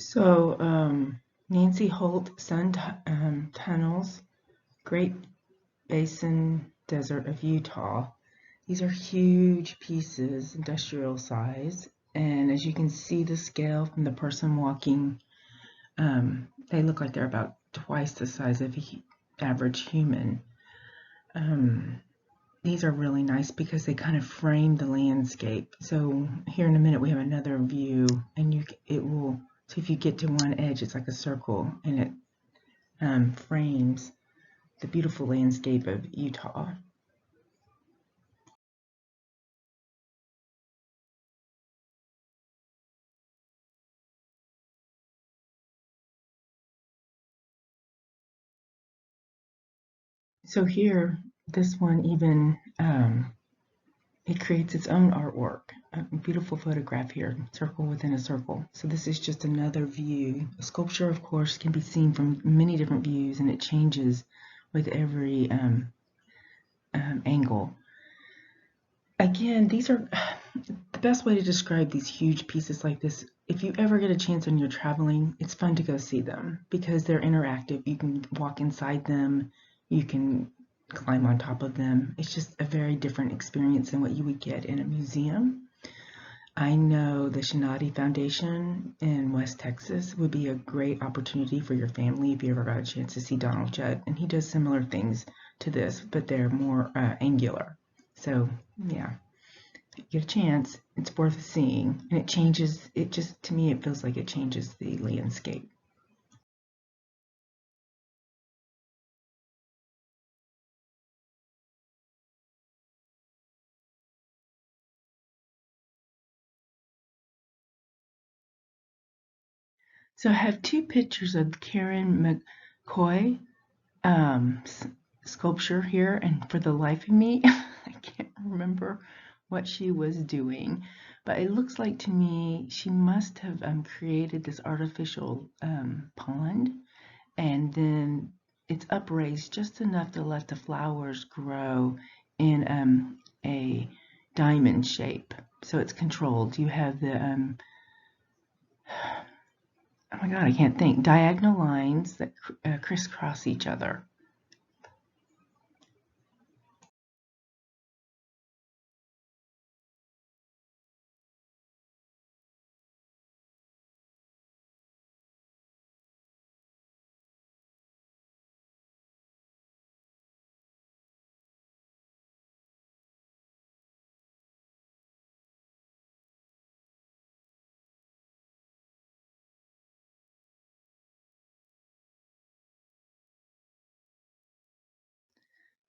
So, Nancy Holt Tunnels, Great Basin Desert of Utah. These are huge pieces, industrial size, and as you can see the scale from the person walking, they look like they're about twice the size of an average human. These are really nice because they kind of frame the landscape. So here in a minute we have another view, and so if you get to one edge, it's like a circle, and it frames the beautiful landscape of Utah. So here, this one even, it creates its own artwork. A beautiful photograph here, circle within a circle. So this is just another view. A sculpture, of course, can be seen from many different views, and it changes with every angle. Again, these are the best way to describe these huge pieces like this. If you ever get a chance when you're traveling, it's fun to go see them because they're interactive. You can walk inside them, you can climb on top of them. It's just a very different experience than what you would get in a museum. I know the Shinati Foundation in West Texas would be a great opportunity for your family if you ever got a chance to see Donald Judd, and he does similar things to this, but they're more angular. So yeah, if you get a chance, it's worth seeing, and to me, it feels like it changes the landscape. So I have two pictures of Karen McCoy um, sculpture here, and for the life of me, I can't remember what she was doing, but it looks like to me she must have created this artificial pond, and then it's upraised just enough to let the flowers grow in a diamond shape. So it's controlled. You have the oh my God, I can't think, diagonal lines that crisscross each other.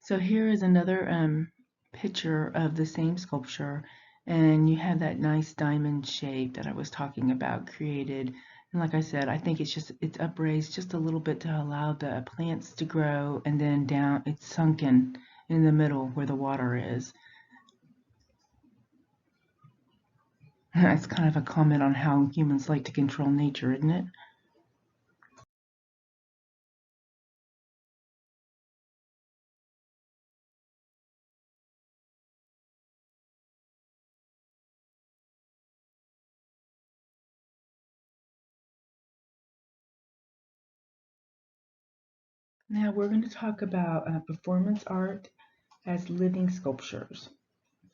So here is another picture of the same sculpture, and you have that nice diamond shape that I was talking about created. And like I said, I think it's upraised just a little bit to allow the plants to grow, and then down it's sunken in the middle where the water is. That's kind of a comment on how humans like to control nature, isn't it? Now we're going to talk about performance art as living sculptures.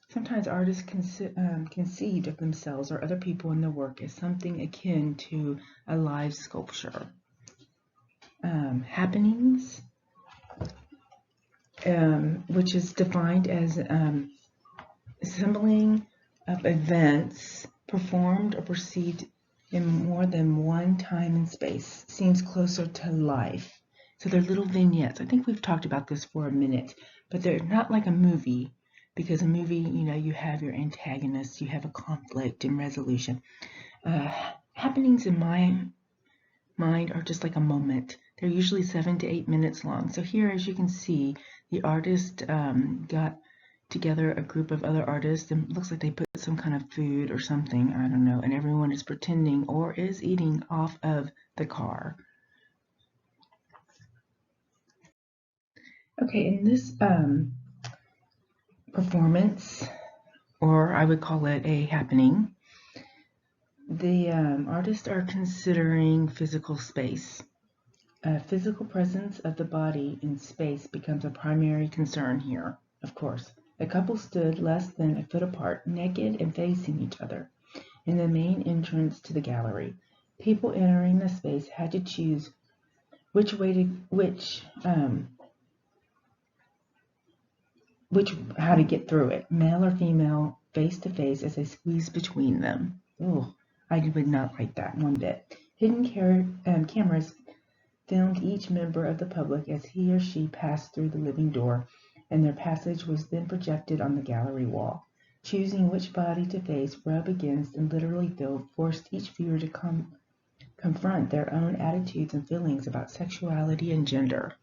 Sometimes artists conceived of themselves or other people in their work as something akin to a live sculpture. Happenings, which is defined as assembling of events performed or perceived in more than one time and space, seems closer to life. So they're little vignettes. I think we've talked about this for a minute, but they're not like a movie, because a movie, you have your antagonist, you have a conflict and resolution. Happenings in my mind are just like a moment. They're usually 7 to 8 minutes long. So here, as you can see, the artist got together a group of other artists, and it looks like they put some kind of food or something, I don't know, and everyone is pretending or is eating off of the car. Okay, in this performance, or I would call it a happening, The artists are considering physical space. Physical presence of the body in space becomes a primary concern here, of course. The couple stood less than a foot apart, naked and facing each other, in the main entrance to the gallery. People entering the space had to choose which way to how to get through it, male or female, face to face, as they squeezed between them. Oh, I would not like that one bit. Hidden cameras filmed each member of the public as he or she passed through the living door, and their passage was then projected on the gallery wall. Choosing which body to face, rub against, and literally feel forced each viewer to confront their own attitudes and feelings about sexuality and gender.